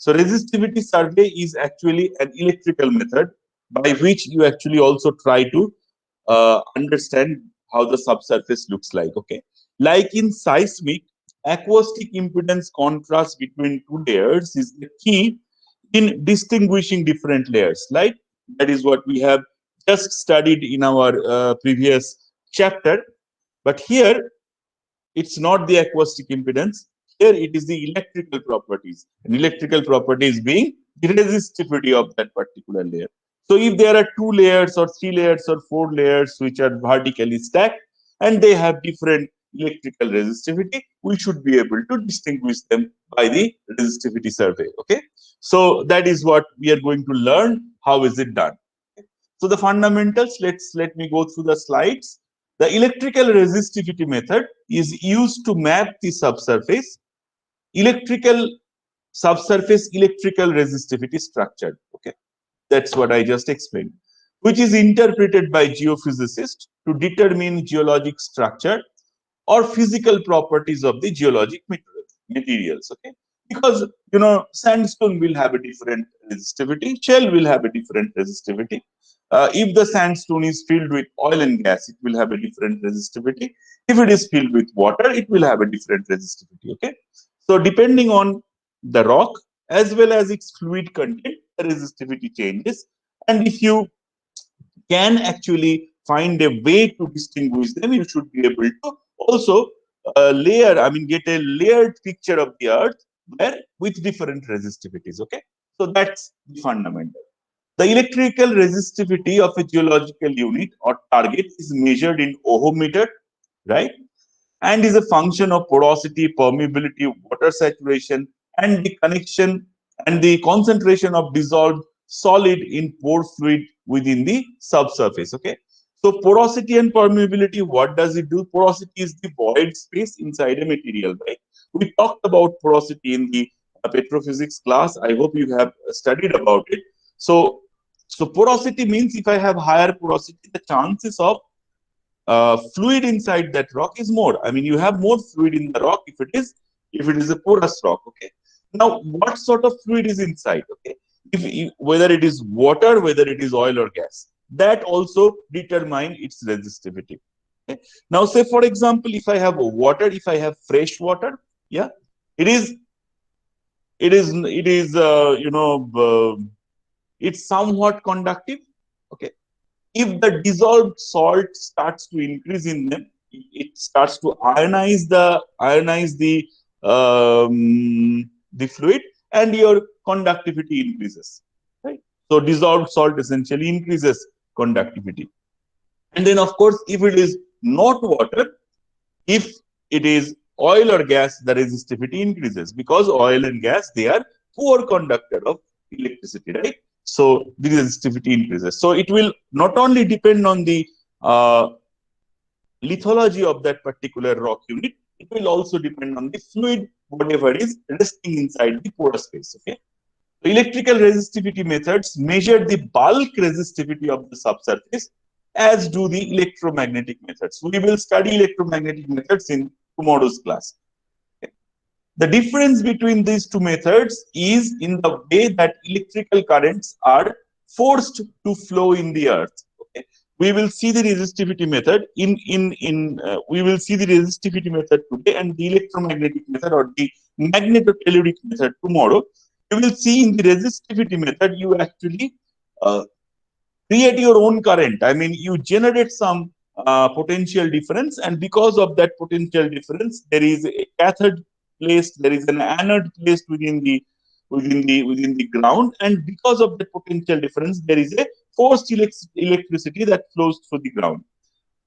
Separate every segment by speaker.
Speaker 1: So resistivity survey is actually an electrical method by which you actually also try to understand how the subsurface looks like. Okay, like in seismic, acoustic impedance contrast between two layers is the key in distinguishing different layers. Like that is what we have just studied in our previous chapter. But here it's not the acoustic impedance. Here it is the electrical properties. And electrical properties being the resistivity of that particular layer. So if there are two layers or three layers or four layers which are vertically stacked and they have different electrical resistivity, we should be able to distinguish them by the resistivity survey. Okay. So that is what we are going to learn. How is it done? So the fundamentals, let me go through the slides. The electrical resistivity method is used to map the electrical subsurface electrical resistivity structure. Okay, that's what I just explained, which is interpreted by geophysicists to determine geologic structure or physical properties of the geologic materials. Okay, because sandstone will have a different resistivity, shell will have a different resistivity. If the sandstone is filled with oil and gas, it will have a different resistivity. If it is filled with water, it will have a different resistivity. Okay, so depending on the rock as well as its fluid content, the resistivity changes. And if you can actually find a way to distinguish them, you should be able to also get a layered picture of the earth where with different resistivities. Okay, so that's the fundamental. The electrical resistivity of a geological unit or target is measured in ohm-meter, right? And is a function of porosity, permeability, water saturation, and the connection and the concentration of dissolved solid in pore fluid within the subsurface. Okay. So porosity and permeability, what does it do? Porosity is the void space inside a material, right? We talked about porosity in the petrophysics class. I hope you have studied about it. So porosity means if I have higher porosity, the chances of fluid inside that rock is more. I mean, you have more fluid in the rock if it is a porous rock. Okay. Now, what sort of fluid is inside? Okay, if whether it is water, whether it is oil or gas, that also determine its resistivity. Okay. Now, say for example, if I have water, if I have fresh water, yeah, it is it's somewhat conductive. Okay, if the dissolved salt starts to increase in them, it starts to ionize the fluid, and your conductivity increases. Right. So dissolved salt essentially increases conductivity. And then, of course, if it is not water, if it is oil or gas, the resistivity increases because oil and gas, they are poor conductor of electricity, right? So the resistivity increases. So it will not only depend on the lithology of that particular rock unit, it will also depend on the fluid, whatever is resting inside the porous space. Okay. The electrical resistivity methods measure the bulk resistivity of the subsurface, as do the electromagnetic methods. We will study electromagnetic methods in tomorrow's class. Okay. The difference between these two methods is in the way that electrical currents are forced to flow in the earth. Okay. We will see the resistivity method we will see the resistivity method today and the electromagnetic method or the magnetotelluric method tomorrow. You will see in the resistivity method, you actually uh, create your own current. I mean, you generate some potential difference, and because of that potential difference, there is a cathode placed, there is an anode placed within the ground, and because of the potential difference, there is a forced electricity that flows through the ground.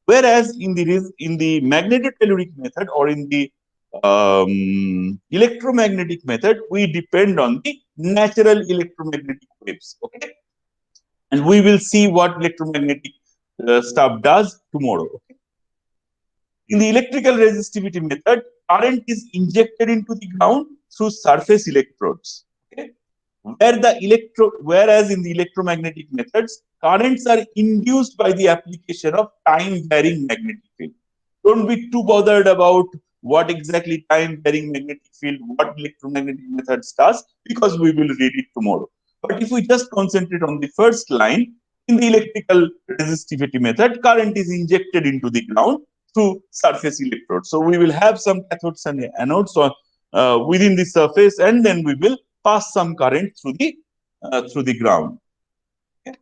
Speaker 1: Whereas in the magnetotelluric method or in the electromagnetic method, we depend on the natural electromagnetic waves. Okay, and we will see what electromagnetic stuff does tomorrow. Okay? In the electrical resistivity method, current is injected into the ground through surface electrodes. Okay? Whereas in the electromagnetic methods, currents are induced by the application of time varying magnetic field. Don't be too bothered about what exactly time varying magnetic field, what electromagnetic methods does, because we will read it tomorrow. But if we just concentrate on the first line, in the electrical resistivity method, current is injected into the ground through surface electrodes. So we will have some cathodes and anodes within the surface, and then we will pass some current through the ground. Okay.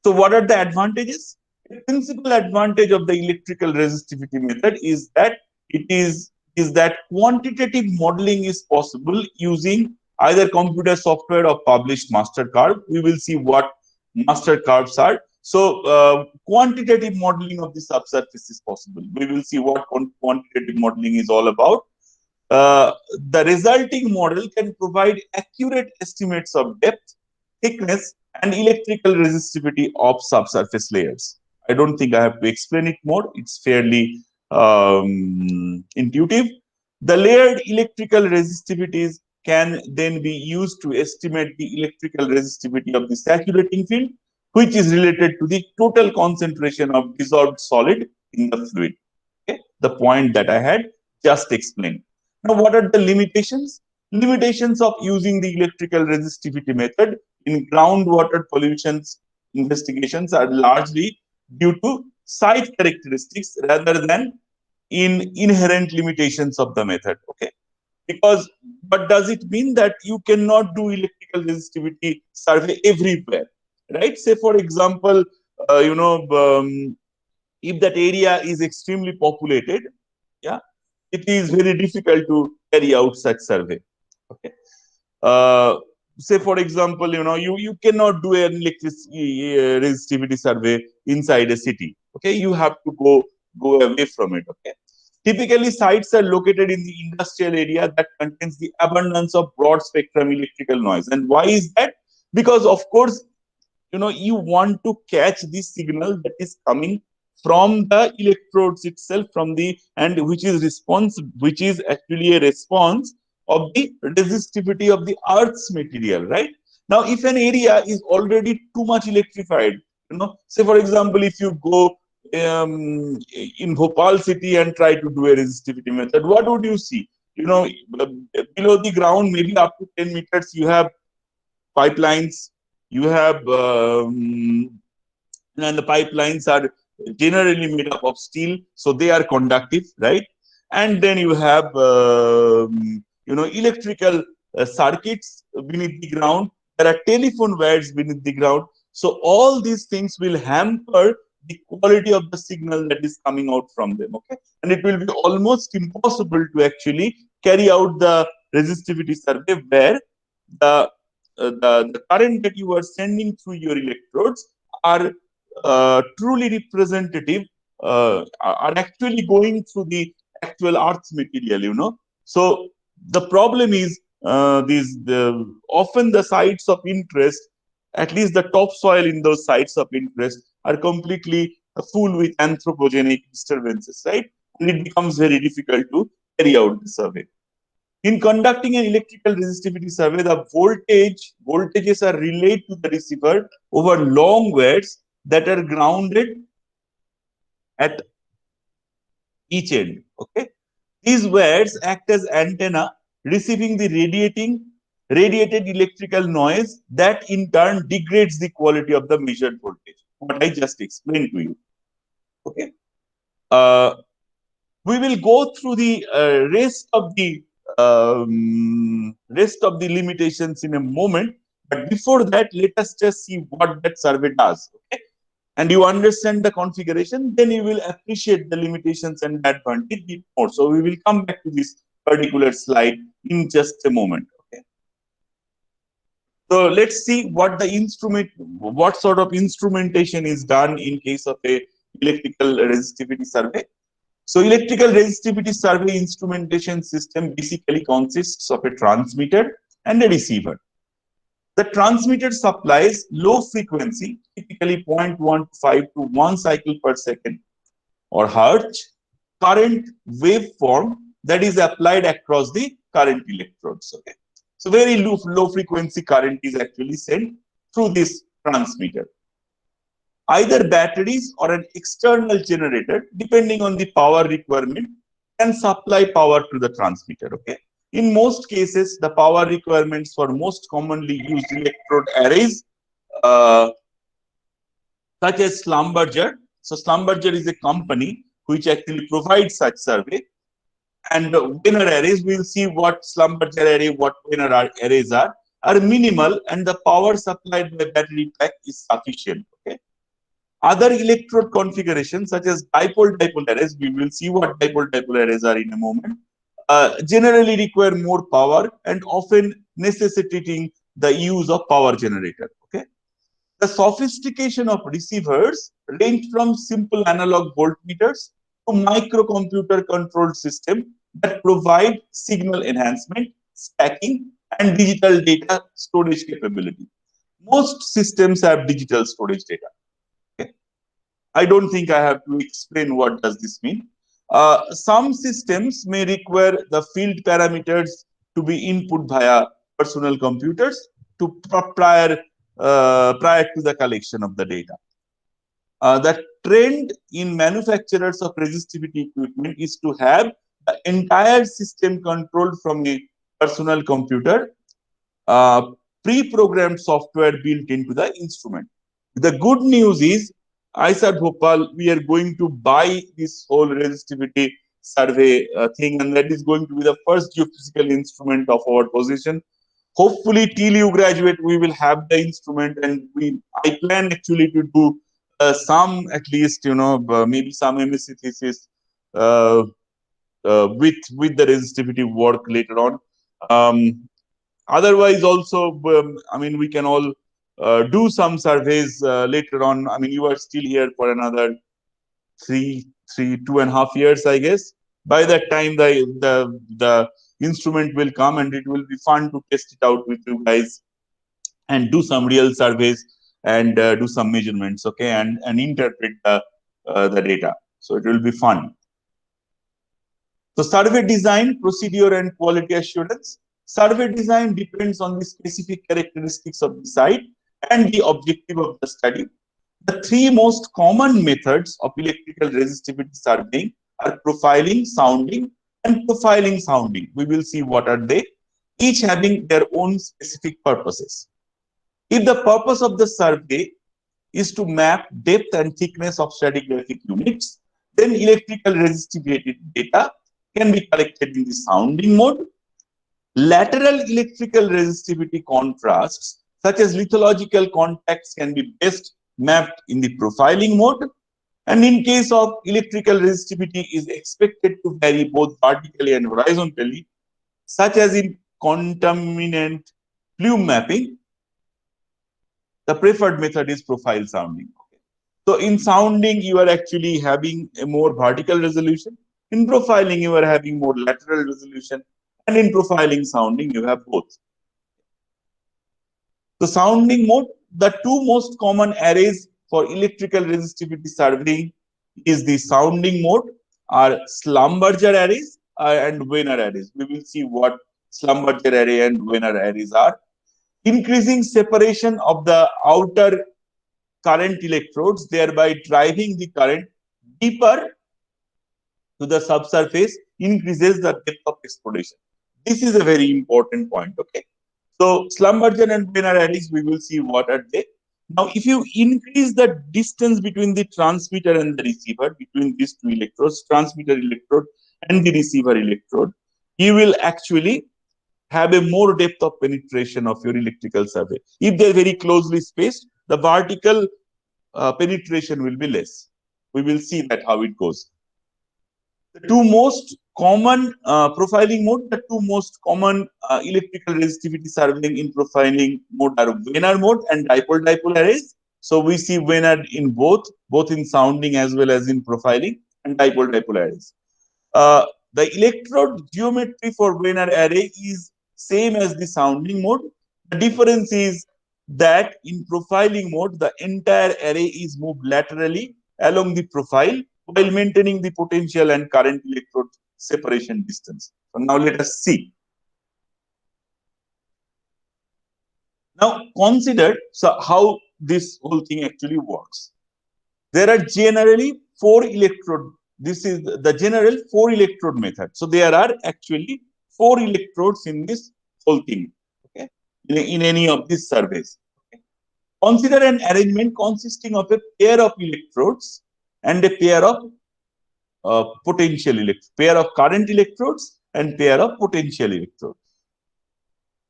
Speaker 1: So what are the advantages? The principal advantage of the electrical resistivity method is that is that quantitative modeling is possible using either computer software or published master curve. We will see what master curves are. So quantitative modeling of the subsurface is possible. We will see what quantitative modeling is all about. The resulting model can provide accurate estimates of depth, thickness, and electrical resistivity of subsurface layers. I don't think I have to explain it more. It's fairly intuitive. The layered electrical resistivities can then be used to estimate the electrical resistivity of the saturating field, which is related to the total concentration of dissolved solid in the fluid. Okay? The point that I had just explained. Now, what are the limitations? Limitations of using the electrical resistivity method in groundwater pollution investigations are largely due to site characteristics rather than in inherent limitations of the method. Okay. Because, but does it mean that you cannot do electrical resistivity survey everywhere? Right? Say, for example, if that area is extremely populated, yeah, it is very difficult to carry out such survey. Okay. Say, for example, you cannot do an electricity resistivity survey inside a city. Okay, you have to go away from it. Okay. Typically, sites are located in the industrial area that contains the abundance of broad spectrum electrical noise. And why is that? Because, of course, you want to catch the signal that is coming from the electrodes itself, and which is actually a response of the resistivity of the Earth's material, right? Now, if an area is already too much electrified, say, for example, if you go in Bhopal city and try to do a resistivity method, what would you see? Below the ground, maybe up to 10 meters, you have pipelines, you have and the pipelines are generally made up of steel, so they are conductive, right? And then you have electrical circuits beneath the ground. There are telephone wires beneath the ground. So all these things will hamper the quality of the signal that is coming out from them. Okay, and it will be almost impossible to actually carry out the resistivity survey where the current that you are sending through your electrodes are truly representative, are actually going through the actual Earth's material. So the problem is often the sites of interest, at least the topsoil in those sites of interest, are completely full with anthropogenic disturbances, right? And it becomes very difficult to carry out the survey. In conducting an electrical resistivity survey, the voltages are relayed to the receiver over long wires that are grounded at each end. Okay, these wires act as antenna, receiving the radiated electrical noise that in turn degrades the quality of the measured voltage. What I just explained to you. Okay, we will go through the rest of the limitations in a moment. But before that, let us just see what that survey does. Okay, and you understand the configuration, then you will appreciate the limitations and advantage bit more. So we will come back to this particular slide in just a moment. Okay. So let's see what sort of instrumentation is done in case of a electrical resistivity survey. So electrical resistivity survey instrumentation system basically consists of a transmitter and a receiver. The transmitter supplies low frequency, typically 0.15 to 1 cycle per second or hertz, current waveform that is applied across the current electrodes. Okay. So very low frequency current is actually sent through this transmitter. Either batteries or an external generator, depending on the power requirement, can supply power to the transmitter. Okay. In most cases, the power requirements for most commonly used electrode arrays, uh, such as Schlumberger. So Schlumberger is a company which actually provides such survey. And Wiener arrays, we'll see what Schlumberger array, what Wiener arrays are minimal, and the power supplied by battery pack is sufficient. Okay. Other electrode configurations such as dipole-dipole arrays, we will see what dipole-dipole arrays are in a moment, generally require more power and often necessitating the use of power generator. Okay. The sophistication of receivers range from simple analog voltmeters to microcomputer controlled systems that provide signal enhancement, stacking, and digital data storage capability. Most systems have digital storage data. Okay. I don't think I have to explain what does this mean. Some systems may require the field parameters to be input via personal computers to prior to the collection of the data. The trend in manufacturers of resistivity equipment is to have the entire system controlled from a personal computer, pre-programmed software built into the instrument. The good news is, ISAT Bhopal, we are going to buy this whole resistivity survey thing, and that is going to be the first geophysical instrument of our position. Hopefully, till you graduate, we will have the instrument, and I plan actually to do some, at least, maybe some MSc thesis with the resistivity work later on. Otherwise, also, I mean, we can all do some surveys later on. I mean, you are still here for another 2.5 years, I guess. By that time, the instrument will come, and it will be fun to test it out with you guys and do some real surveys and do some measurements, okay, and interpret the data. So it will be fun. So survey design, procedure, and quality assurance. Survey design depends on the specific characteristics of the site and the objective of the study. The three most common methods of electrical resistivity surveying are profiling, sounding, and profiling sounding. We will see what are they, each having their own specific purposes. If the purpose of the survey is to map depth and thickness of stratigraphic units, then electrical resistivity data can be collected in the sounding mode. Lateral electrical resistivity contrasts, such as lithological contacts, can be best mapped in the profiling mode. And in case of electrical resistivity is expected to vary both vertically and horizontally, such as in contaminant plume mapping, the preferred method is profile sounding. So in sounding, you are actually having a more vertical resolution. In profiling, you are having more lateral resolution. And in profiling sounding, you have both. The sounding mode, the two most common arrays for electrical resistivity surveying is the sounding mode, are Schlumberger arrays and Wiener arrays. We will see what Schlumberger array and Wiener arrays are. Increasing separation of the outer current electrodes, thereby driving the current deeper to the subsurface, increases the depth of exploration. This is a very important point. Okay. So Schlumberger and Wiener arrays, we will see what are they. Now, if you increase the distance between the transmitter and the receiver, between these two electrodes, transmitter electrode and the receiver electrode, you will actually have a more depth of penetration of your electrical survey. If they're very closely spaced, the vertical penetration will be less. We will see that how it goes. The two most common profiling mode, the two most common electrical resistivity surveying in profiling mode are Wiener mode and dipole-dipole arrays. So we see Wiener in both in sounding as well as in profiling, and dipole-dipole arrays. The electrode geometry for Wiener array is same as the sounding mode. The difference is that in profiling mode, the entire array is moved laterally along the profile while maintaining the potential and current electrode separation distance. So now let us see. Now consider how this whole thing actually works. There are generally 4 electrode this is the general 4 electrode method. So there are actually 4 electrodes in this whole thing, okay, in any of these surveys. Okay. Consider an arrangement consisting of a pair of electrodes and a pair of pair of current electrodes and pair of potential electrodes.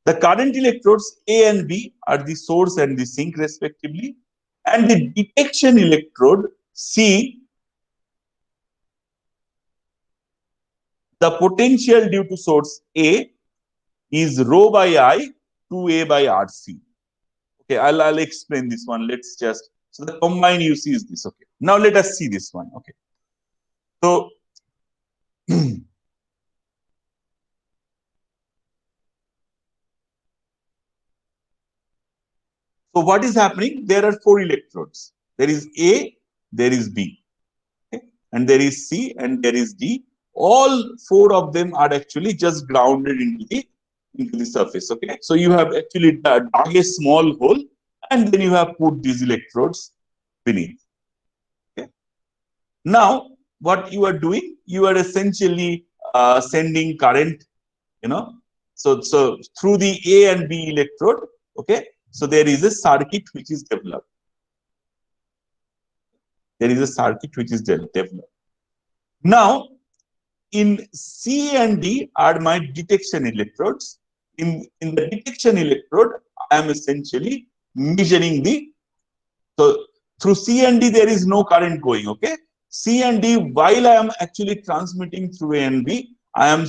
Speaker 1: The current electrodes A and B are the source and the sink respectively, and the detection electrode C, the potential due to source A is rho by I 2A by RC. Okay, I'll explain this one. Let's just, so the combined UC is this. Okay, now let us see this one. Okay, so so what is happening? There are 4 electrodes. There is A, there is B, okay, and there is C, and there is D. All 4 of them are actually just grounded into the surface. Okay, so you have actually dug a small hole, and then you have put these electrodes beneath. Okay. Now, what you are doing? You are essentially sending current. So through the A and B electrode. Okay. So there is a circuit which is developed. There is a circuit which is developed. Now, in C and D are my detection electrodes. In the detection electrode, I am essentially measuring so through C and D, there is no current going, okay? C and D, while I am actually transmitting through A and B, I am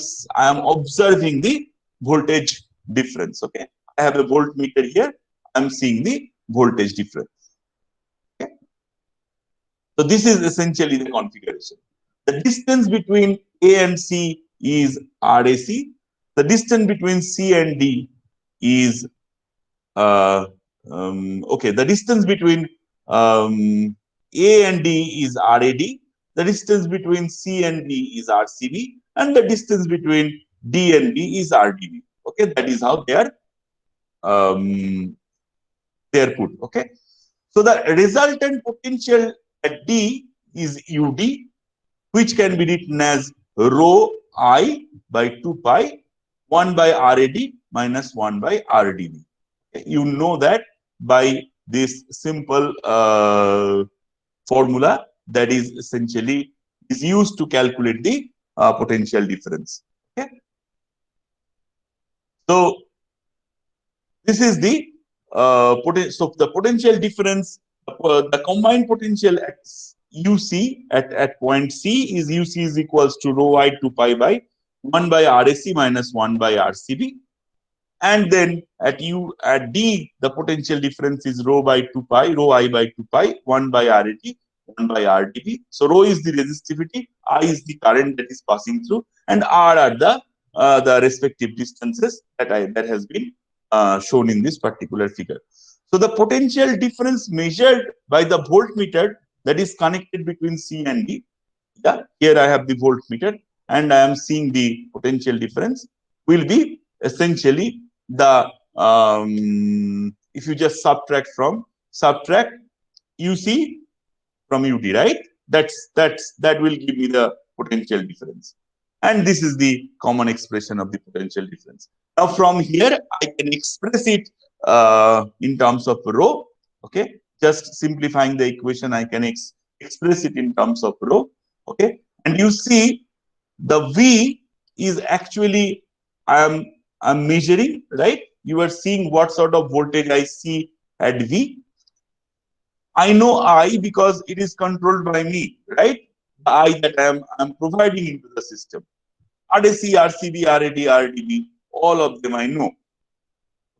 Speaker 1: observing the voltage difference, okay? I have a voltmeter here. I am seeing the voltage difference. Okay? So this is essentially the configuration. The distance between A and C is RAC. The distance between C and D is okay. The distance between A and D is RAD. The distance between C and D is RCB, and the distance between D and B is RDB. Okay, that is how they are put. Okay, so the resultant potential at D is UD, which can be written as rho I by 2 pi 1 by RAD minus 1 by RDB. Okay. You know that by this simple formula that is essentially is used to calculate the potential difference. Okay. So this is the potential difference. The combined potential at UC at point C is UC is equals to rho I 2 pi by 1 by RAC minus 1 by RCB. And then at D, the potential difference is rho by 2 pi, rho I by 2 pi, 1 by RAT, 1 by RDB. So rho is the resistivity, I is the current that is passing through, and R are the respective distances that has been shown in this particular figure. So the potential difference measured by the voltmeter that is connected between C and D. Yeah, here I have the voltmeter, and I am seeing the potential difference will be essentially the if you just subtract UC from UD, right? That will give me the potential difference, and this is the common expression of the potential difference. Now from here I can express it in terms of rho. Okay, just simplifying the equation, I can express it in terms of rho. Okay, and you see the V is actually I'm measuring, right? You are seeing what sort of voltage I see at V. I know I because it is controlled by me, right? The I that I'm providing into the system. RAC, RCB, RAD, RDB, all of them I know.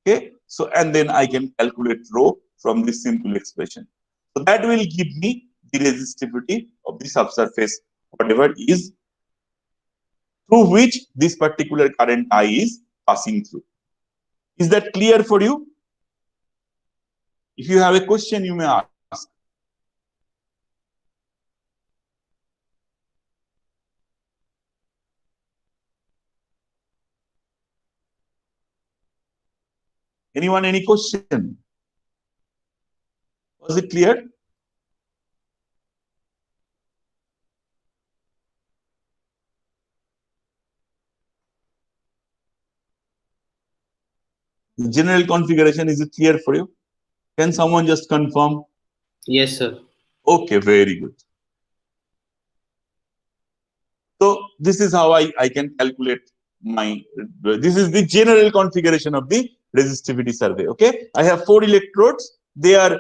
Speaker 1: Okay, so and then I can calculate rho from this simple expression. So that will give me the resistivity of the subsurface, whatever is through which this particular current I is passing through. Is that clear for you? If you have a question, you may ask. Anyone, any question? Was it clear? The general configuration, is it clear for you? Can someone just confirm?
Speaker 2: Yes, sir.
Speaker 1: Okay, very good. So this is how I can calculate my, this is the general configuration of the resistivity survey. Okay, I have 4 electrodes. They are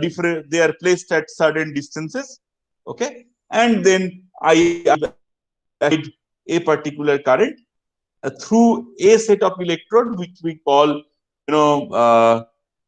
Speaker 1: different. They are placed at certain distances. Okay, and then I applied a particular current through a set of electrode, which we call,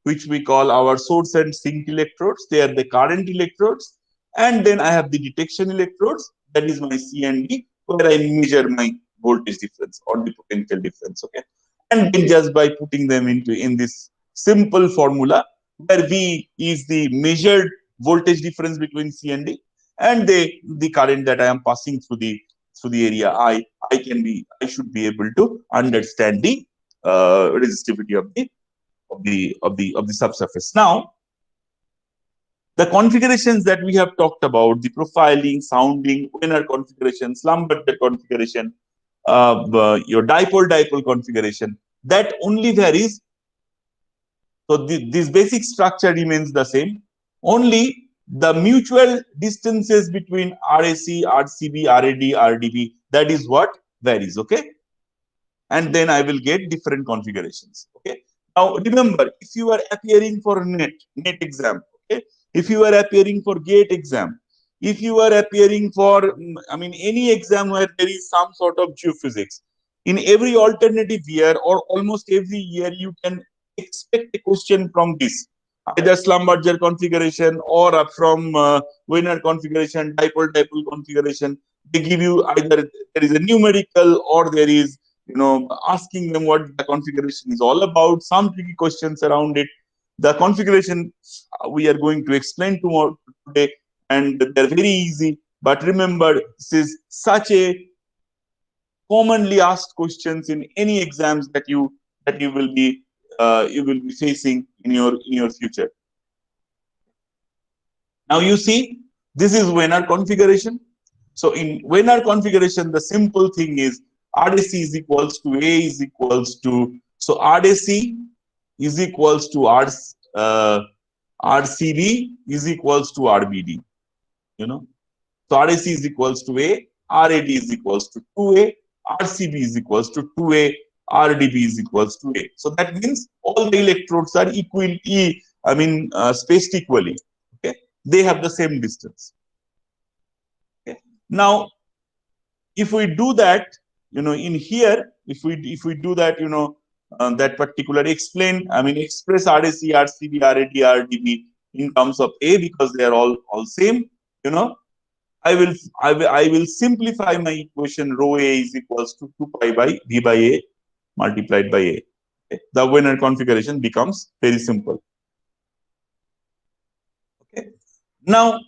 Speaker 1: which we call our source and sink electrodes. They are the current electrodes, and then I have the detection electrodes, that is my C and D, where I measure my voltage difference or the potential difference. Okay, and then just by putting them into in this simple formula, where V is the measured voltage difference between C and D, and the current that I am passing through the area I should be able to understand the resistivity of the subsurface. Now, the configurations that we have talked about, the profiling, sounding, Wiener configuration, Schlumberger configuration, your dipole configuration, that only varies. So this basic structure remains the same. Only the mutual distances between RAC, RCB, RAD, RDB, that is what varies. Okay, and then I will get different configurations. Okay. Now remember, if you are appearing for net exam, okay, if you are appearing for GATE exam, if you are appearing for, any exam where there is some sort of geophysics, in every alternative year or almost every year, you can expect a question from this, either Schlumberger configuration or from Wiener configuration, dipole configuration. They give you either there is a numerical or there is, asking them what the configuration is all about, some tricky questions around it. The configuration we are going to explain tomorrow today, and they're very easy. But remember, this is such a commonly asked questions in any exams that you will be facing in your future. Now you see, this is Wiener configuration. So in Wiener configuration, the simple thing is RAC is equals to A is equals to, so RAC is equals to RCB is equals to RBD. So RAC is equals to A, RAD is equals to 2A, RCB is equals to 2A, RDB is equals to A. So that means all the electrodes are spaced equally. Okay, they have the same distance. Okay. Now, if we do that, in here, if we do that, that particular express RAC, RCB, RAD, RDB in terms of A, because they are all same. I will simplify my equation. Rho A is equals to 2 pi by V by A multiplied by A. Okay. The Wiener configuration becomes very simple. Okay. Now,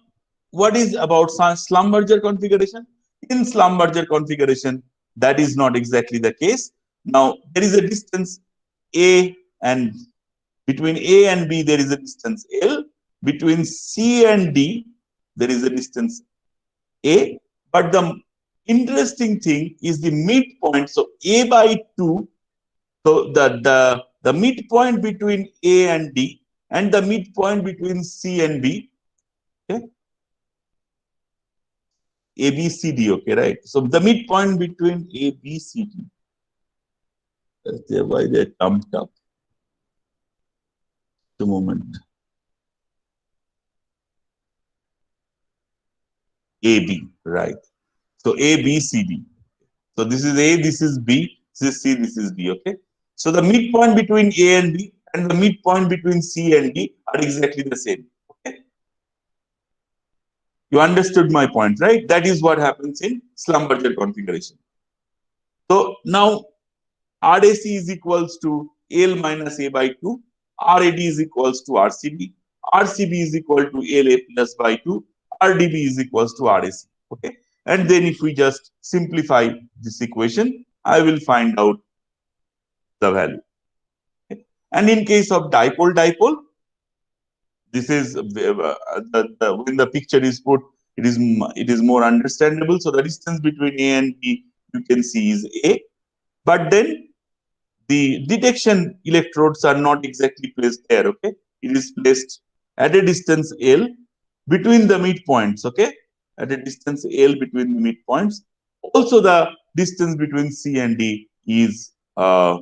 Speaker 1: what is about Schlumberger configuration? In Schlumberger configuration, that is not exactly the case. Now, there is a distance A, and between A and B, there is a distance L. Between C and D, there is a distance A. But the interesting thing is the midpoint. So A by 2. So the midpoint between A and D and the midpoint between C and B. Okay. A, B, C, D, okay, right? So the midpoint between A, B, C, D. That's why they're pumped up. The moment. A, B, right? So A, B, C, D. So this is A, this is B, this is C, this is D, okay? So the midpoint between A and B and the midpoint between C and D are exactly the same, okay? You understood my point, right? That is what happens in Schlumberger configuration. So now RAC is equals to L minus A by 2, RAD is equals to RCB, RCB is equal to LA plus by 2, RDB is equals to RAC. Okay, and then if we just simplify this equation, I will find out the value. Okay. And in case of dipole, this is when the picture is put, it is more understandable. So the distance between A and B, you can see, is A, but then the detection electrodes are not exactly placed there. Okay, it is placed at a distance L between the midpoints. Okay, at a distance L between the midpoints. Also, the distance between C and D is A,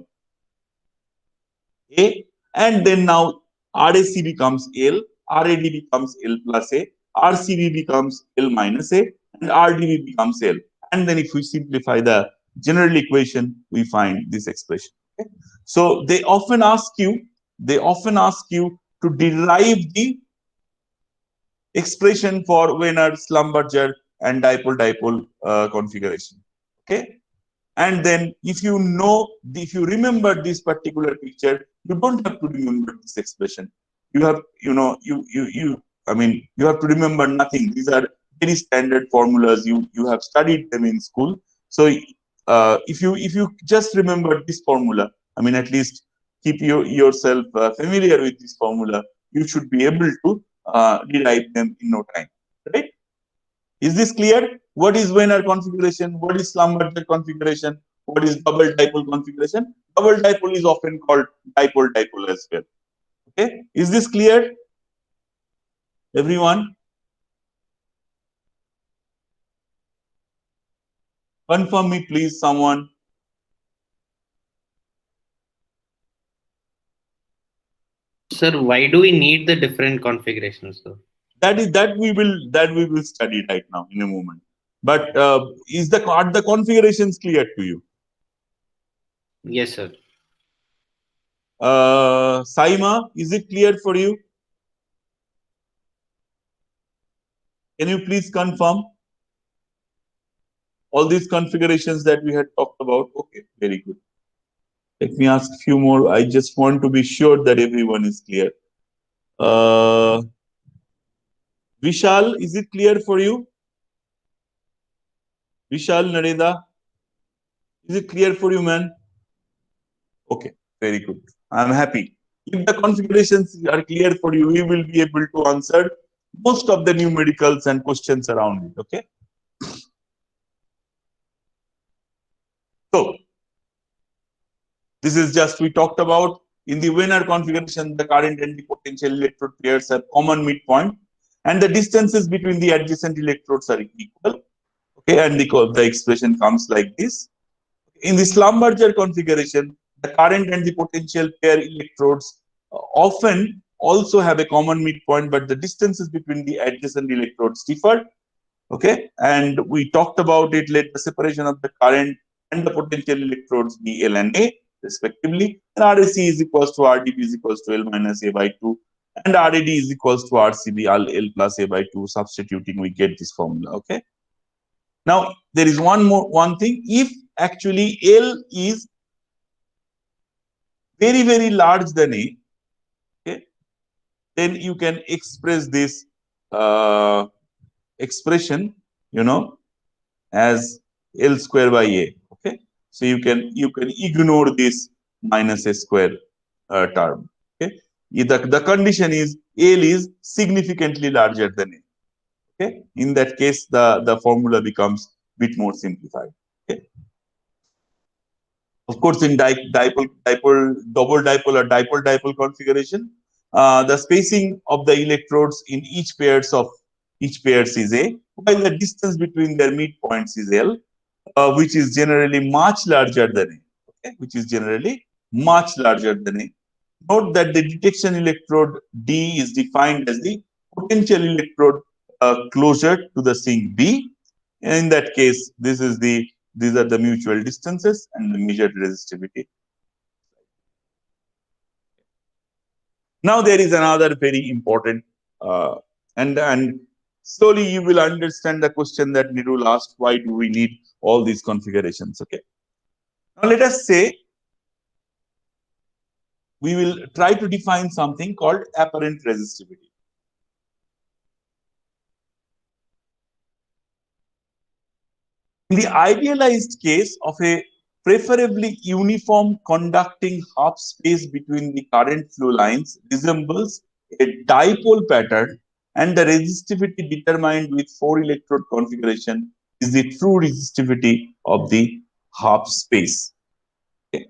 Speaker 1: and then now RAC becomes L, RAD becomes L plus A, RCB becomes L minus A, and RDB becomes L. And then if we simplify the general equation, we find this expression. Okay? So they often ask you to derive the expression for Wiener, Schlumberger, and dipole-dipole configuration. Okay, and then if you remember this particular picture, you don't have to remember this expression. You have, you have to remember nothing. These are very standard formulas. You have studied them in school. So if you just remember this formula, at least keep yourself familiar with this formula, you should be able to derive them in no time, right? Is this clear? What is Wiener configuration? What is Schlumberger configuration? What is double dipole configuration? Double dipole is often called dipole-dipole as well. Okay, is this clear, everyone? Confirm me, please, someone.
Speaker 2: Sir, why do we need the different configurations though?
Speaker 1: That we will study right now in a moment. But are the configurations clear to you?
Speaker 2: Yes, sir.
Speaker 1: Saima, is it clear for you? Can you please confirm all these configurations that we had talked about? Okay, very good. Let me ask a few more. I just want to be sure that everyone is clear. Vishal, is it clear for you? Vishal Nareda, is it clear for you, man? Okay, very good. I'm happy. If the configurations are clear for you, we will be able to answer most of the numericals and questions around it. Okay. So, this is just we talked about in the Wiener configuration, the current and the potential electrode pairs have common midpoint, and the distances between the adjacent electrodes are equal. Okay, and the expression comes like this. In the Schlumberger configuration, the current and the potential pair electrodes often also have a common midpoint, but the distances between the adjacent electrodes differ. Okay, and we talked about it. Let the separation of the current and the potential electrodes be L and A respectively, and RAC is equals to RDB is equals to L minus A by 2, and RAD is equals to RCB L plus A by 2. Substituting, we get this formula. Okay. Now there is one thing. If actually L is very large than A, okay, then you can express this expression, as L square by A. Okay, so you can ignore this minus A square term. Okay, the condition is L is significantly larger than A. Okay, in that case, the formula becomes a bit more simplified. Okay. Of course, in double dipole or dipole configuration, the spacing of the electrodes in each pairs is A, while the distance between their midpoints is L, which is generally much larger than A. Okay, which is generally much larger than A. Note that the detection electrode D is defined as the potential electrode closer to the sink B. In that case, these are the mutual distances and the measured resistivity. Now there is another very important and slowly you will understand the question that Nirul asked: why do we need all these configurations? Okay. Now let us say we will try to define something called apparent resistivity. In the idealized case of a preferably uniform conducting half space between the current flow lines resembles a dipole pattern, and the resistivity determined with 4-electrode configuration is the true resistivity of the half space. Okay.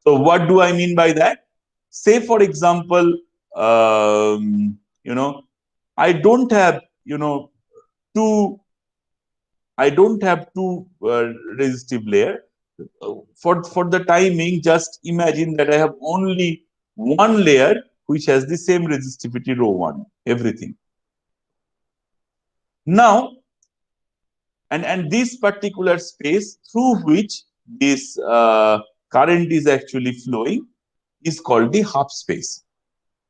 Speaker 1: So what do I mean by that? Say, for example, I don't have, two, resistive layer. For the timing, just imagine that I have only one layer which has the same resistivity rho 1, everything. Now, and this particular space through which this current is actually flowing is called the half space.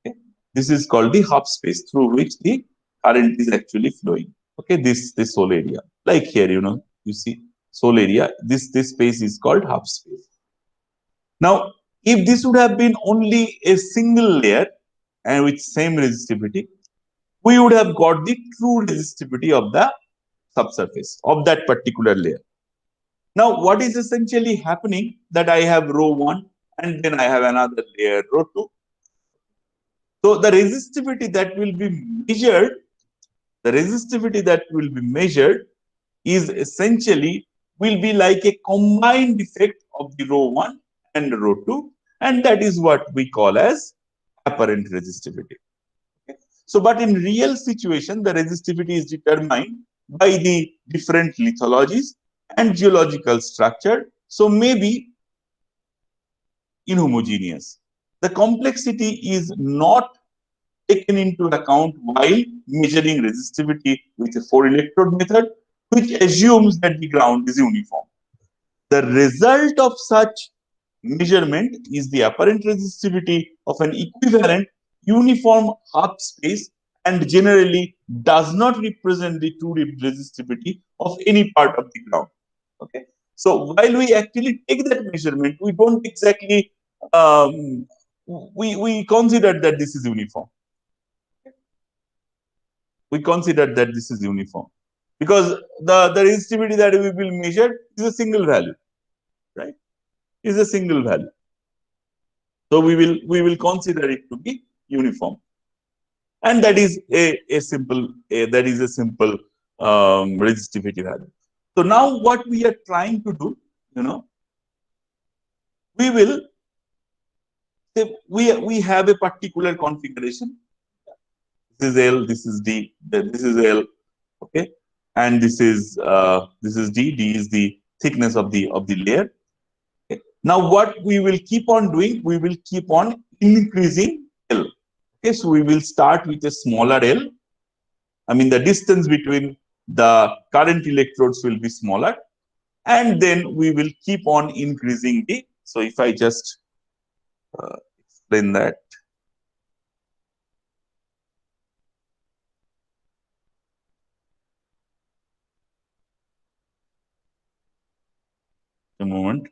Speaker 1: Okay? This is called the half space through which the current is actually flowing. Okay, this whole area, like here, you see whole area. This space is called half space. Now, if this would have been only a single layer and with same resistivity, we would have got the true resistivity of the subsurface of that particular layer. Now, what is essentially happening that I have rho 1 and then I have another layer rho 2. So the resistivity that will be measured, is essentially will be like a combined effect of the rho 1 and rho 2, and that is what we call as apparent resistivity. Okay. So, but in real situation, the resistivity is determined by the different lithologies and geological structure. So, maybe inhomogeneous. The complexity is not taken into account while measuring resistivity with a 4-electrode method, which assumes that the ground is uniform. The result of such measurement is the apparent resistivity of an equivalent uniform half space, and generally does not represent the true resistivity of any part of the ground. Okay. So while we actually take that measurement, we don't exactly we consider that this is uniform. We consider that this is uniform because the resistivity that we will measure is a single value, right? Is a single value. So we will consider it to be uniform, and that is a simple resistivity value. So now what we are trying to do, we will say we have a particular configuration. This is L, this is D, this is L, okay, and this is D. D is the thickness of the layer. Okay. Now what we will keep on doing, we will keep on increasing L. Okay, so we will start with a smaller L. I mean, the distance between the current electrodes will be smaller, and then we will keep on increasing the. So if I just explain that. A moment.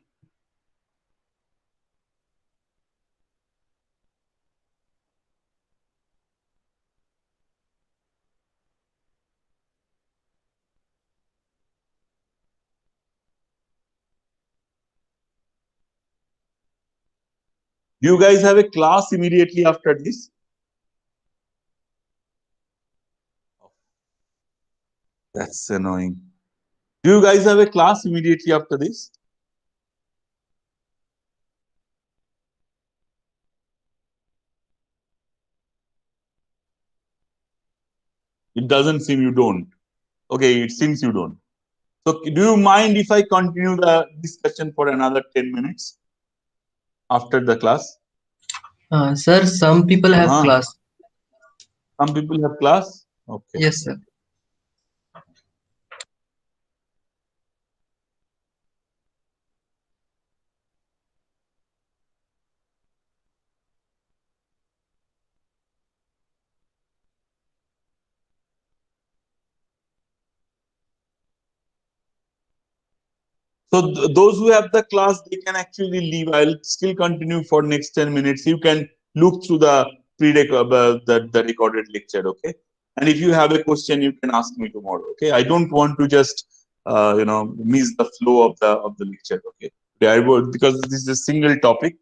Speaker 1: Do you guys have a class immediately after this? That's annoying. Do you guys have a class immediately after this? It doesn't seem you don't. Okay, it seems you don't. So do you mind if I continue the discussion for another 10 minutes after the class?
Speaker 3: Sir, some people have class.
Speaker 1: Some people have class? Okay.
Speaker 3: Yes, sir.
Speaker 1: So those who have the class, they can actually leave. I'll still continue for next 10 minutes. You can look through the the recorded lecture, okay? And if you have a question, you can ask me tomorrow, okay? I don't want to just miss the flow of the lecture, okay? I will, because this is a single topic.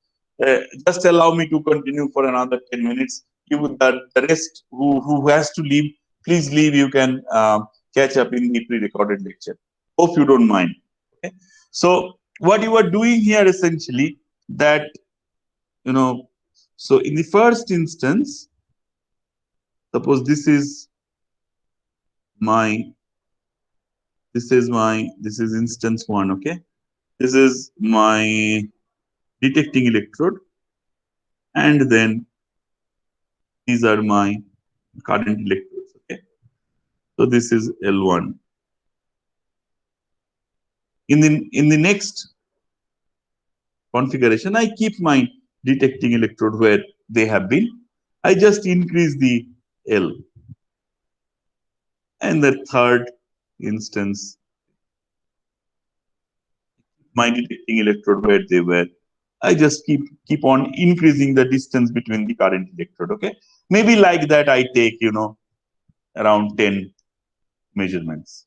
Speaker 1: Just allow me to continue for another 10 minutes. The rest who has to leave, please leave. You can catch up in the pre-recorded lecture. Hope you don't mind. Okay. So what you are doing here essentially, that so in the first instance, suppose this is instance one, okay? This is my detecting electrode, and then these are my current electrodes, okay? So this is L1. In the next configuration, I keep my detecting electrode where they have been. I just increase the L. And the third instance, my detecting electrode where they were, I just keep on increasing the distance between the current electrode, okay? Maybe like that I take, around 10 measurements.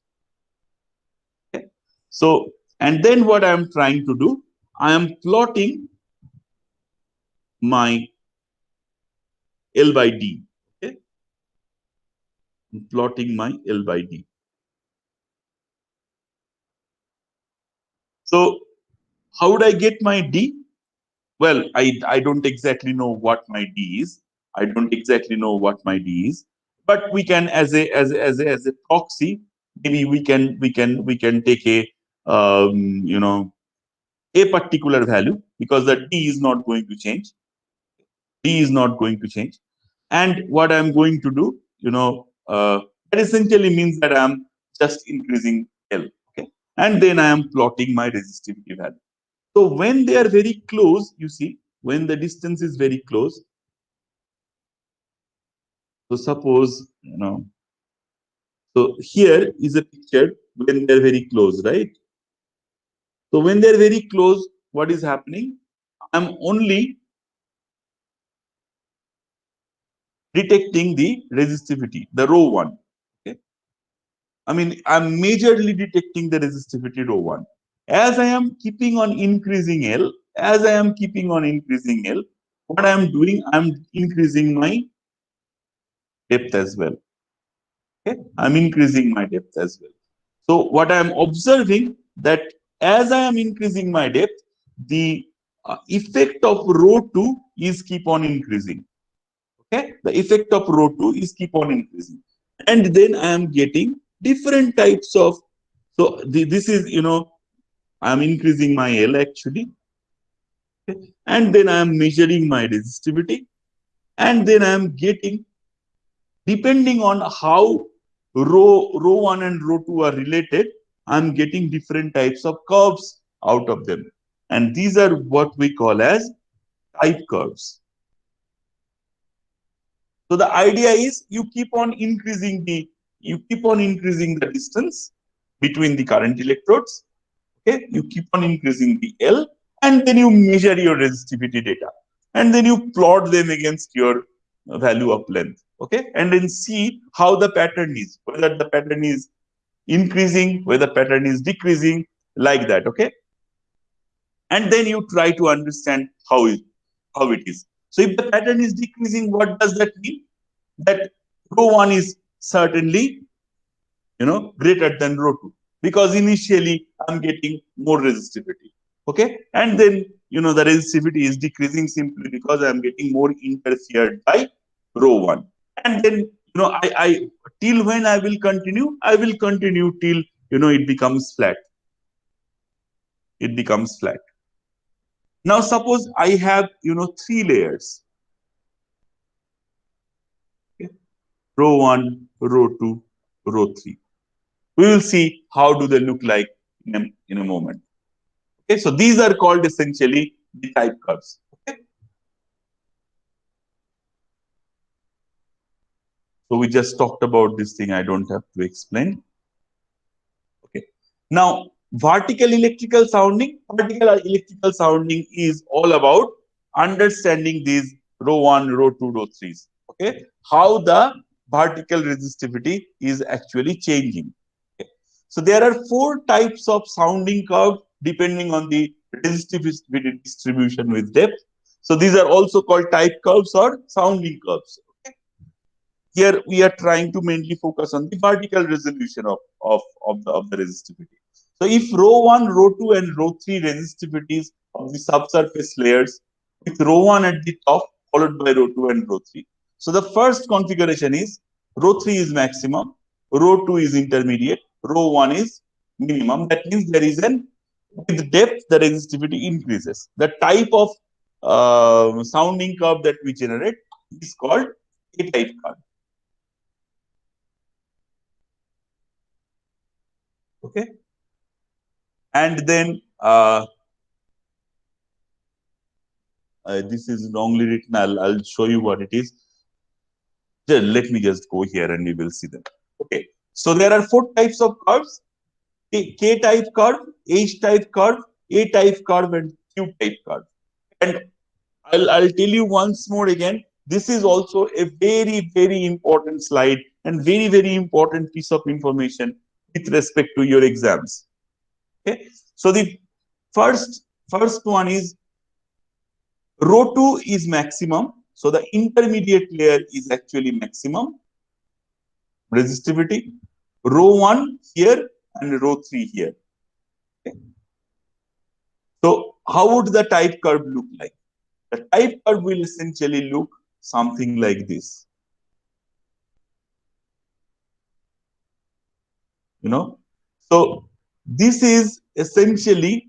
Speaker 1: Okay? So, and then what I am trying to do, I am plotting my L by D, okay? I'm plotting my L by D. So, how would I get my D? Well, I don't exactly know what my D is. I don't exactly know what my D is, but we can as a proxy, maybe we can take a particular value, because the D is not going to change. D is not going to change. And what I'm going to do, that essentially means that I'm just increasing L, okay? And then I am plotting my resistivity value. So when they are very close, you see, when the distance is very close, so suppose, so here is a picture when they're very close, right? So when they're very close, what is happening? I'm only detecting the resistivity, the rho one. Okay. I mean, I'm majorly detecting the resistivity rho one. As I am keeping on increasing L, what I'm doing, I'm increasing my depth as well. Okay, I'm increasing my depth as well. So what I am observing, that as I am increasing my depth, the effect of rho 2 is keep on increasing. Okay, the effect of rho 2 is keep on increasing, and then I am getting different types of. So this is, I am increasing my L actually, okay? And then I am measuring my resistivity, and then I am getting, depending on how rho 1 and rho 2 are related, I'm getting different types of curves out of them. And these are what we call as type curves. So the idea is you keep on increasing the distance between the current electrodes. Okay, you keep on increasing the L, and then you measure your resistivity data, and then you plot them against your value of length. Okay, and then see how the pattern is, whether the pattern is increasing, whether the pattern is decreasing, like that. Okay, and then you try to understand how it is. So if the pattern is decreasing, what does that mean? That rho 1 is certainly, greater than rho 2, because initially I'm getting more resistivity. Okay, and then, the resistivity is decreasing simply because I'm getting more interfered by rho 1. And then, I till when I will continue? I will continue till, it becomes flat. It becomes flat. Now suppose I have, 3 layers. Okay? Rho 1, rho 2, rho 3. We will see how do they look like in a moment. Okay, so these are called essentially the type curves. Okay, so we just talked about this thing. I don't have to explain. Okay, now vertical electrical sounding. Vertical electrical sounding is all about understanding these rho 1, rho 2, rho 3s. Okay, how the vertical resistivity is actually changing. Okay. So there are 4 types of sounding curve depending on the resistivity distribution with depth. So these are also called type curves or sounding curves. Okay. Here we are trying to mainly focus on the vertical resolution of the resistivity. So if rho 1, rho 2, and rho 3 resistivities of the subsurface layers, with rho 1 at the top, followed by rho 2 and rho 3. So the first configuration is rho 3 is maximum, rho 2 is intermediate, rho 1 is minimum. That means there is an, with depth, the resistivity increases. The type of sounding curve that we generate is called A-type curve. Okay. And then this is wrongly written. I'll show you what it is. Let me just go here and you will see them. Okay. So there are 4 types of curves: K-type curve, H-type curve, A-type curve, and Q-type curve. And I'll tell you once more again, this is also a very, very important slide and very, very important piece of information with respect to your exams. Okay. So the first one is rho 2 is maximum. So the intermediate layer is actually maximum resistivity. Rho 1 here and rho 3 here. Okay. So how would the type curve look like? The type curve will essentially look something like this. So this is essentially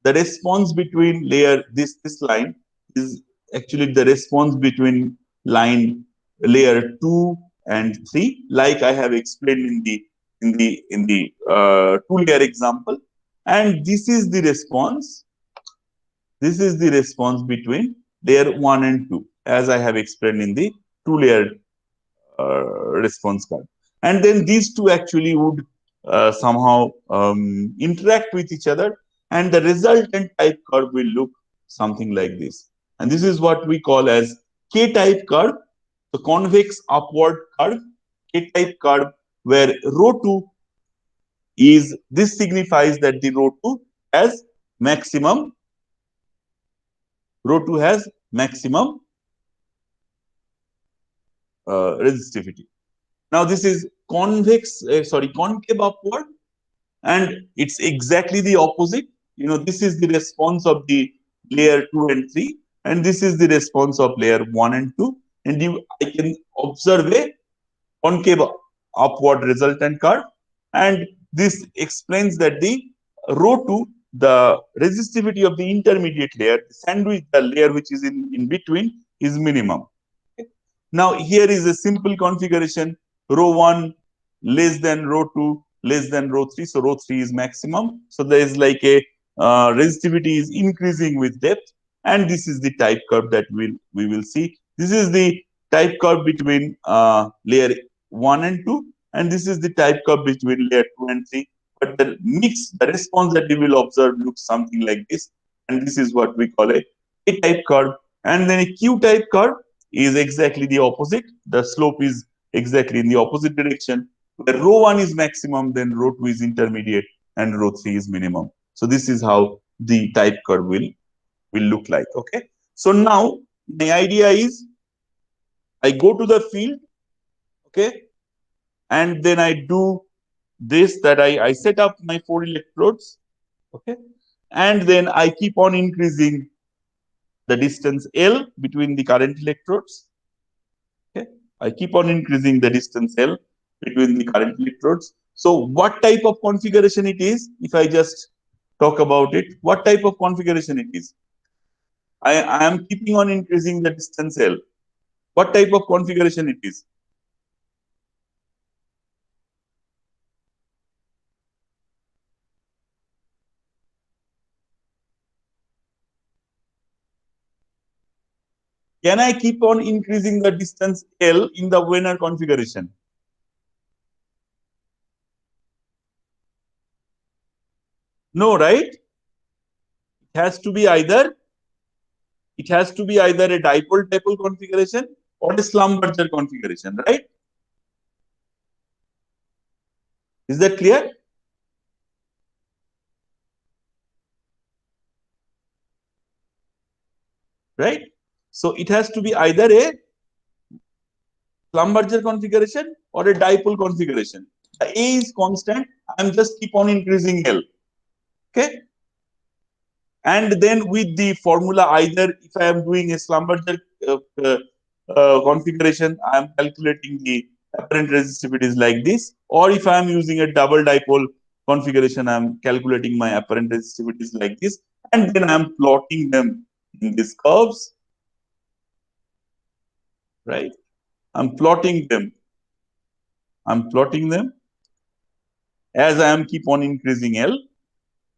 Speaker 1: the response between layer, this line is actually the response between line layer 2 and 3, like I have explained in the 2-layer example. And this is the response. This is the response between layer 1 and 2, as I have explained in the 2-layer response curve. And then these two actually would somehow interact with each other, and the resultant type curve will look something like this. And this is what we call as K-type curve, the convex upward curve, K-type curve, where rho 2 is, this signifies that the rho 2 has maximum, resistivity. Now this is concave upward, and it's exactly the opposite. This is the response of the layer 2 and 3, and this is the response of layer 1 and 2. And I can observe a concave upward resultant curve, and this explains that the rho 2, the resistivity of the intermediate layer, the layer which is in between, is minimum. Okay. Now here is a simple configuration: rho 1 less than rho 2 less than rho 3. So rho 3 is maximum. So there is like a resistivity is increasing with depth, and this is the type curve that we will see. This is the type curve between layer 1 and 2, and this is the type curve between layer 2 and 3. But the response that you will observe looks something like this, and this is what we call a type curve. And then a Q-type curve is exactly the opposite. The slope is exactly in the opposite direction. Where rho 1 is maximum, then rho 2 is intermediate, and rho 3 is minimum. So this is how the type curve will look like. Okay. So now the idea is I go to the field, okay, and then I do this, that I set up my 4 electrodes, okay, and then I keep on increasing the distance L between the current electrodes. Okay, I keep on increasing the distance L between the current electrodes. So what type of configuration it is? If I just talk about it, what type of configuration it is? I am keeping on increasing the distance L. What type of configuration it is? Can I keep on increasing the distance L in the Wiener configuration? No, right? It has to be either a dipole-dipole configuration or a Schlumberger configuration, right? Is that clear? Right? So it has to be either a Schlumberger configuration or a dipole configuration. The A is constant. I'm just keep on increasing L. Okay. And then with the formula, either if I am doing a Schlumberger configuration, I am calculating the apparent resistivities like this, or if I am using a double dipole configuration, I am calculating my apparent resistivities like this, and then I am plotting them in these curves, right? I'm plotting them. I'm plotting them as I am keep on increasing L.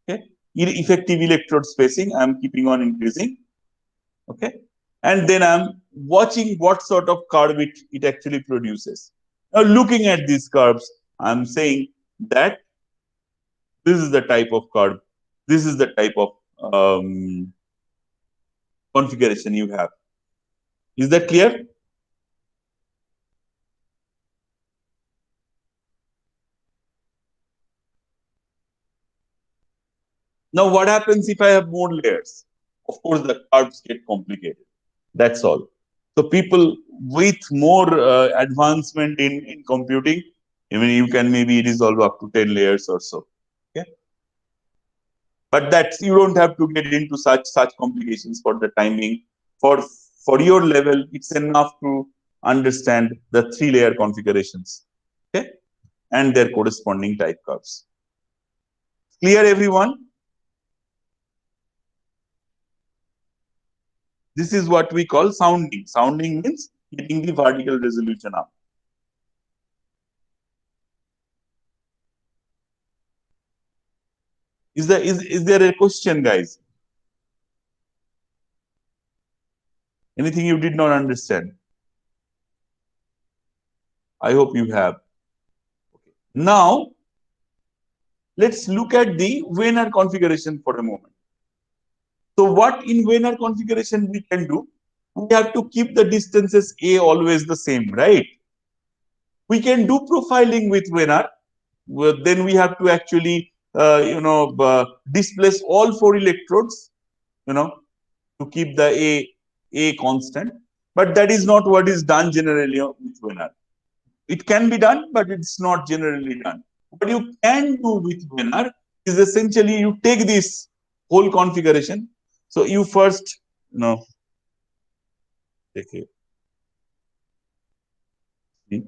Speaker 1: Okay, effective electrode spacing, I am keeping on increasing. Okay, and then I'm watching what sort of curve it actually produces. Now, looking at these curves, I'm saying that this is the type of curve, this is the type of configuration you have. Is that clear? Now, what happens if I have more layers? Of course, the curves get complicated. That's all. So, people with more advancement in computing, even you can maybe resolve up to 10 layers or so. Okay. But that's, you don't have to get into such complications for the timing. For your level, it's enough to understand the 3-layer configurations, okay, and their corresponding type curves. Clear, everyone? This is what we call sounding. Sounding means getting the vertical resolution up. Is there a question, guys? Anything you did not understand? I hope you have. Okay. Now, let's look at the Wiener configuration for a moment. So what in Wiener configuration we can do? We have to keep the distances A always the same, right? We can do profiling with Wiener. Well, then we have to actually, displace all 4 electrodes, to keep the A constant. But that is not what is done generally with Wiener. It can be done, but it's not generally done. What you can do with Wiener is essentially you take this whole configuration. So you first, take it. See.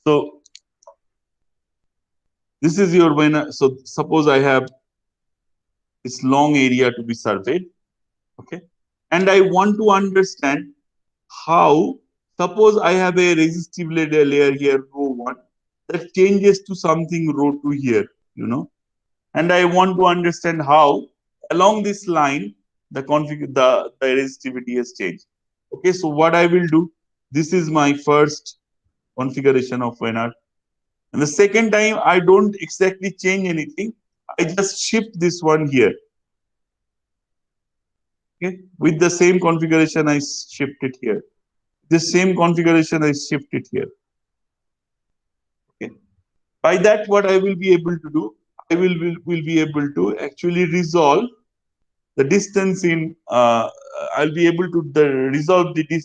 Speaker 1: So this is your Wiener. So suppose I have this long area to be surveyed, okay, and I want to understand how, suppose I have a resistive layer here, rho 1, that changes to something rho 2 here, and I want to understand how along this line the resistivity has changed. Okay, so what I will do, this is my first configuration of Wiener, and the second time I don't exactly change anything, I just shift this one here. Okay, with the same configuration I shift it here. The same configuration I shift it here. Okay. By that, what I will be able to do, I will be able to actually resolve the distance in. I'll be able to resolve the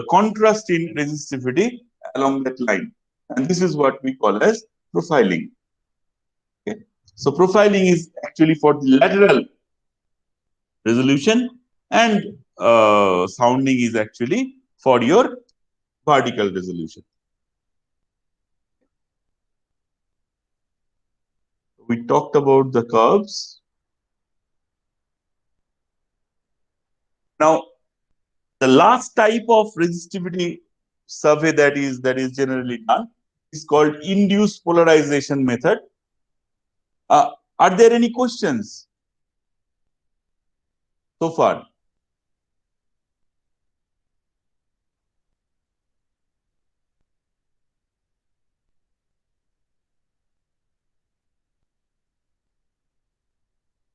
Speaker 1: contrast in resistivity along that line, and this is what we call as profiling. Okay. So profiling is actually for the lateral resolution, and sounding is actually for your vertical resolution. We talked about the curves. Now, the last type of resistivity survey that is generally done is called induced polarization method. Are there any questions so far?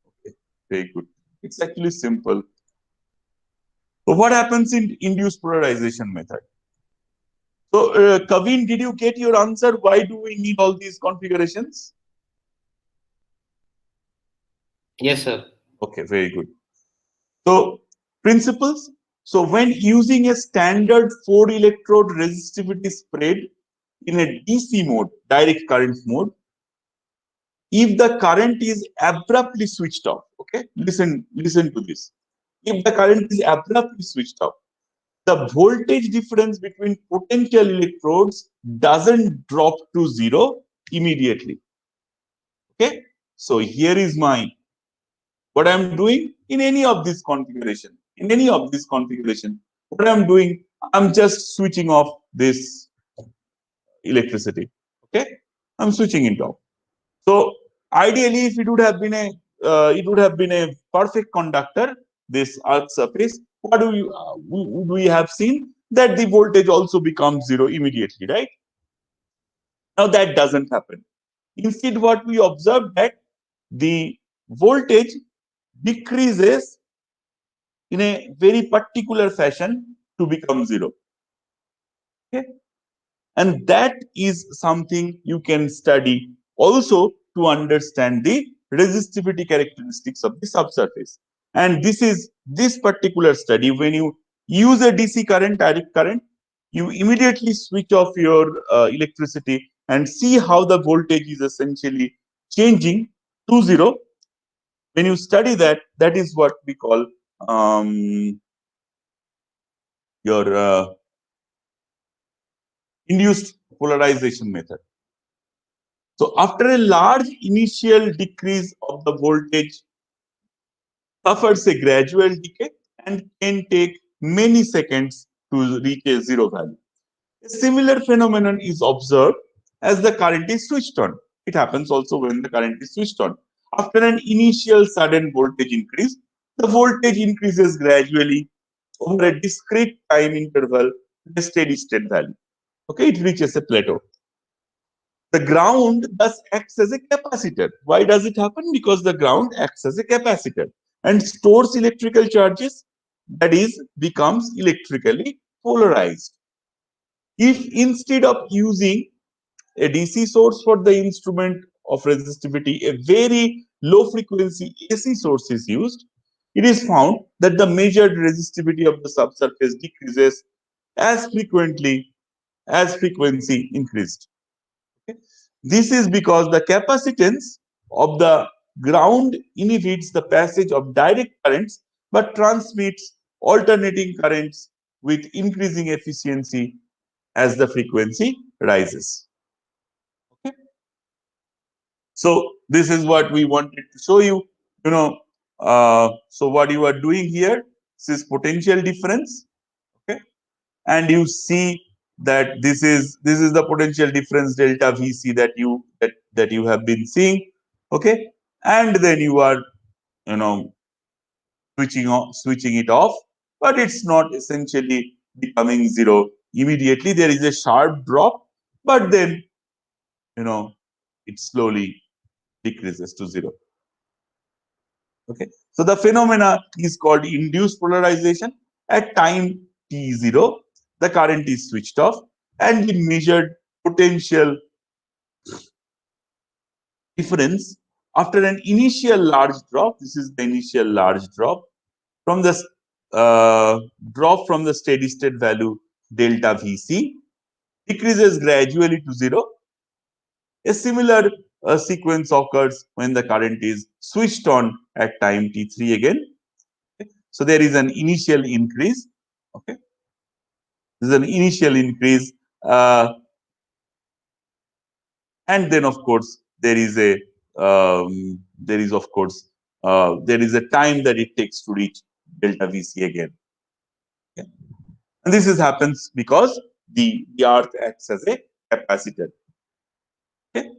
Speaker 1: Okay, very good. It's actually simple. So what happens in induced polarization method? So, Kavin, did you get your answer? Why do we need all these configurations?
Speaker 2: Yes, sir.
Speaker 1: Okay, very good. So, principles, So when using a standard 4-electrode resistivity spread in a DC mode, direct current mode, if the current is abruptly switched off, okay, listen to this. If the current is abruptly switched off, the voltage difference between potential electrodes doesn't drop to zero immediately. Okay, so here is what I'm doing in any of this configuration. In any of this configuration, what I'm doing, I'm just switching off this electricity. Okay, I'm switching it off. So ideally, if it would have been a perfect conductor, this Earth surface. What we have seen that the voltage also becomes zero immediately, right? Now that doesn't happen. Instead, what we observe that the voltage decreases in a very particular fashion to become zero. Okay, and that is something you can study also to understand the resistivity characteristics of the subsurface. And this particular study, when you use a DC current, direct current, you immediately switch off your electricity and see how the voltage is essentially changing to zero. When you study that, that is what we call your induced polarization method. So after a large initial decrease of the voltage suffers a gradual decay and can take many seconds to reach a zero value. A similar phenomenon is observed as the current is switched on. It happens also when the current is switched on. After an initial sudden voltage increase, the voltage increases gradually over a discrete time interval to a steady state value. Okay, it reaches a plateau. The ground thus acts as a capacitor. Why does it happen? Because the ground acts as a capacitor and stores electrical charges, that is, becomes electrically polarized. If instead of using a DC source for the instrument of resistivity, a very low frequency AC source is used, it is found that the measured resistivity of the subsurface decreases as frequently as frequency increased. Okay? This is because the capacitance of the ground inhibits the passage of direct currents but transmits alternating currents with increasing efficiency as the frequency rises. Okay? So this is what we wanted to show you. So what you are doing here, this is potential difference. Okay, and you see that this is the potential difference delta VC that you have been seeing. Okay, and then you are switching it off, but it's not essentially becoming zero immediately. There is a sharp drop, but then it slowly decreases to zero. Okay, so the phenomena is called induced polarization. At time t0, the current is switched off and the measured potential difference after an initial large drop. This is the initial large drop from the drop from the steady state value delta VC decreases gradually to zero. A similar sequence occurs when the current is switched on at time t3 again. Okay. So there is an initial increase. Okay, there is an initial increase, and then of course there is a there is a time that it takes to reach delta VC again. Okay. And this happens because the earth acts as a capacitor. Okay.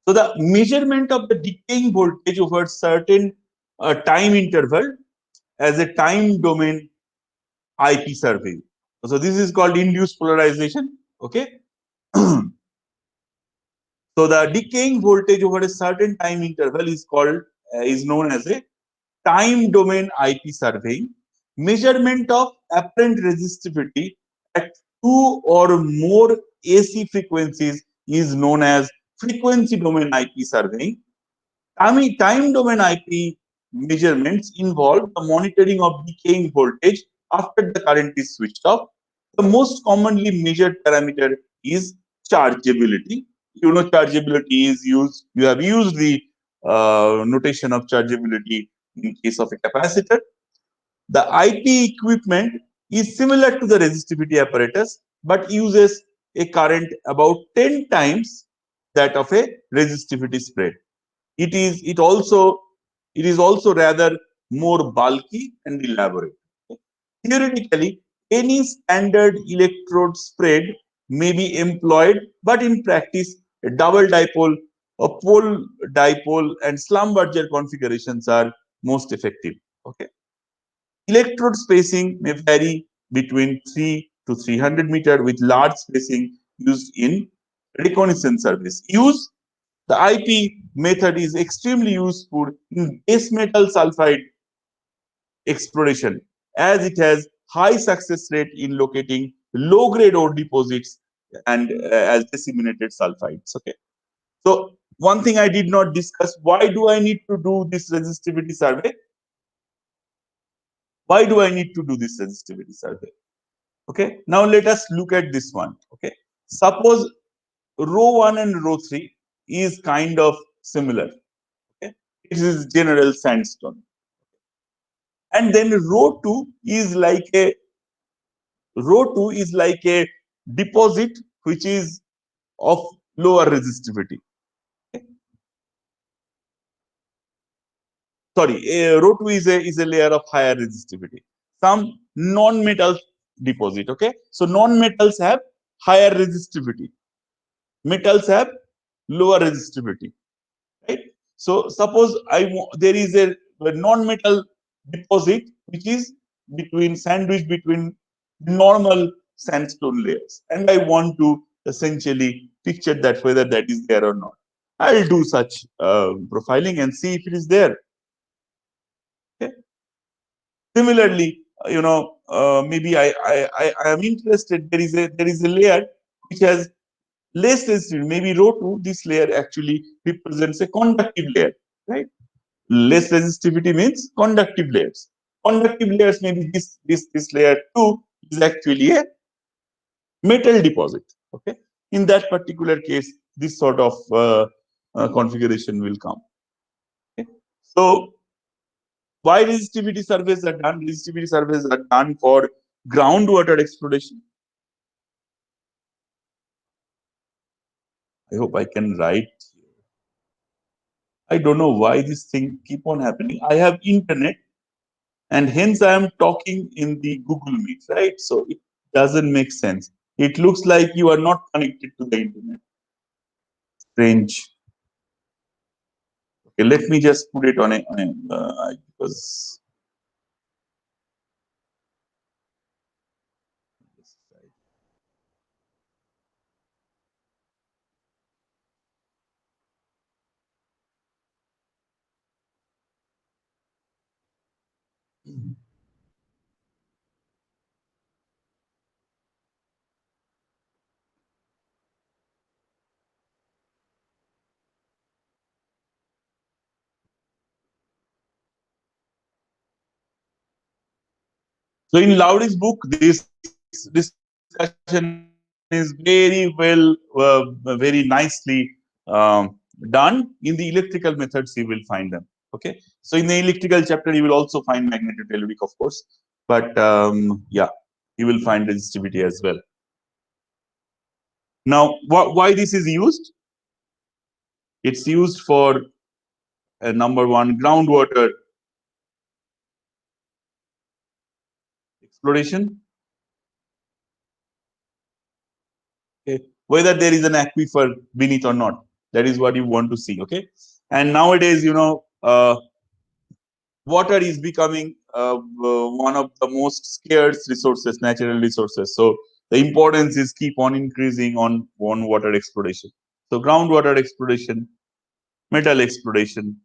Speaker 1: So the measurement of the decaying voltage over certain time interval as a time domain IP survey. So this is called induced polarization. Okay. So the decaying voltage over a certain time interval is known as a time domain IP surveying. Measurement of apparent resistivity at two or more AC frequencies is known as frequency domain IP surveying. Time domain IP measurements involve the monitoring of decaying voltage after the current is switched off. The most commonly measured parameter is chargeability. You know, chargeability is used, you have used the notation of chargeability in case of a capacitor. The IP equipment is similar to the resistivity apparatus, but uses a current about 10 times that of a resistivity spread. It is also rather more bulky and elaborate. Theoretically, any standard electrode spread may be employed, but in practice, a double dipole, a pole dipole, and Schlumberger configurations are most effective. Okay. Electrode spacing may vary between 3 to 300 meter, with large spacing used in reconnaissance service. The IP method is extremely useful in base metal sulfide exploration, as it has high success rate in locating low grade ore deposits and as disseminated sulfides. Okay. So one thing I did not discuss, why do I need to do this resistivity survey? Why do I need to do this resistivity survey? Okay. Now let us look at this one. Okay. Suppose row 1 and row 3 is kind of similar. Okay. It is general sandstone. And then row 2 is like a deposit which is of lower resistivity. Okay. Sorry, row 2 is a layer of higher resistivity. Some non-metal deposit. Okay. So non-metals have higher resistivity. Metals have lower resistivity. Right. So suppose there is a non-metal deposit which is sandwiched between normal sandstone layers, and I want to essentially picture that whether that is there or not. I'll do such profiling and see if it is there. Okay. Similarly, maybe I am interested. There is a layer which has less resistivity. Maybe row 2. This layer actually represents a conductive layer, right? Less resistivity means conductive layers. Conductive layers, maybe this layer 2 is actually a metal deposit. Okay. In that particular case, this sort of configuration will come. Okay. So why resistivity surveys are done? Resistivity surveys are done for groundwater exploration. I hope I can write. I don't know why this thing keep on happening. I have internet, and hence I am talking in the Google Meet, right? So it doesn't make sense. It looks like you are not connected to the internet. Strange. Okay, let me just put it on because so in Lowry's book, this discussion is very nicely done. In the electrical methods, you will find them. Okay. So in the electrical chapter, you will also find magnetotelluric, of course. But yeah, you will find resistivity as well. Now, why this is used? It's used for number one, groundwater exploration. Okay. Whether there is an aquifer beneath or not, that is what you want to see. Okay. And nowadays, water is becoming one of the most scarce resources, natural resources. So the importance is keep on increasing on water exploration. So groundwater exploration, metal exploration.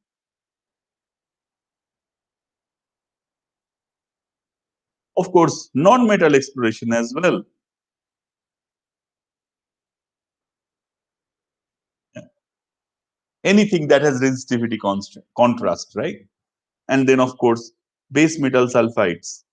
Speaker 1: Of course, non-metal exploration as well. Anything that has resistivity contrast, right? and then of course base metal sulfides.